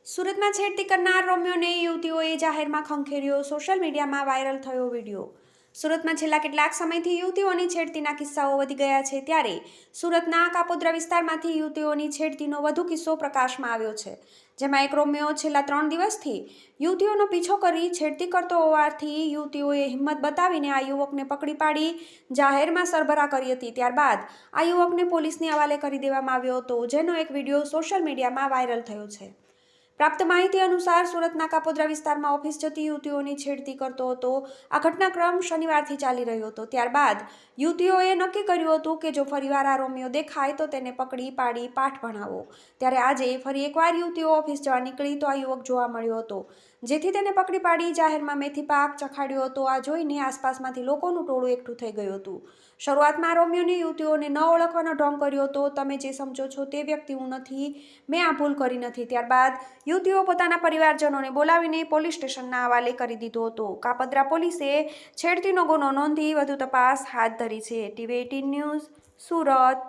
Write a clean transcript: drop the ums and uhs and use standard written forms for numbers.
સુરતમાં છેડતી કરનાર રોમિયોને યુવતીઓએ જાહેરમાં ખંખેર્યો, સોશિયલ મીડિયામાં વાયરલ થયો વિડીયો। સુરતમાં છેલ્લા કેટલાક સમયથી યુવતીઓની છેડતીના કિસ્સાઓ વધી ગયા છે, ત્યારે સુરતના કાપોદ્રા વિસ્તારમાંથી યુવતીઓની છેડતીનો વધુ કિસ્સો પ્રકાશમાં આવ્યો છે, જેમાં એક રોમિયો છેલ્લા 3 દિવસથી યુવતીઓનો પીછો કરી છેડતી કરતો હોવાથી યુવતીઓએ હિંમત બતાવીને આ યુવકને પકડી પાડી જાહેરમાં સરભરા કરી હતી। ત્યારબાદ આ યુવકને પોલીસને હવાલે કરી દેવામાં આવ્યો હતો, જેનો એક વિડીયો સોશિયલ મીડિયામાં વાયરલ થયો છે। પ્રાપ્ત માહિતી અનુસાર સુરતના કાપોદ્રા વિસ્તારમાં ઓફિસ જતી યુવતીઓની છેડતી કરતો હતો। આ ઘટનાક્રમ શનિવારથી ચાલી રહ્યો હતો। ત્યારબાદ યુવતીઓએ નક્કી કર્યું હતું કે જો ફરીવાર આ રોમિયો દેખાય તો તેને પકડી પાડી પાઠ ભણાવો। ત્યારે આજે ફરી એકવાર યુવતીઓ ઓફિસ જવા નીકળી તો આ યુવક જોવા મળ્યો હતો, જેથી તેને પકડી પાડી જાહેરમાં મેથી પાક ચખાડ્યો હતો। આ જોઈને આસપાસમાંથી લોકોનું ટોળું એકઠું થઈ ગયું હતું। શરૂઆતમાં રોમિયોની યુવતીઓને ન ઓળખવાનો ઢોંગ કર્યો હતો, તમે જે સમજો છો તે વ્યક્તિ હું નથી, મેં આ ભૂલ કરી નથી। ત્યારબાદ યુવતીઓ પોતાના પરિવારજનોને બોલાવીને પોલીસ સ્ટેશનના હવાલે કરી દીધો હતો। કાપોદ્રા પોલીસે છેડતીનો ગુનો નોંધી વધુ તપાસ હાથ ધરી છે। TV18 news, Surat.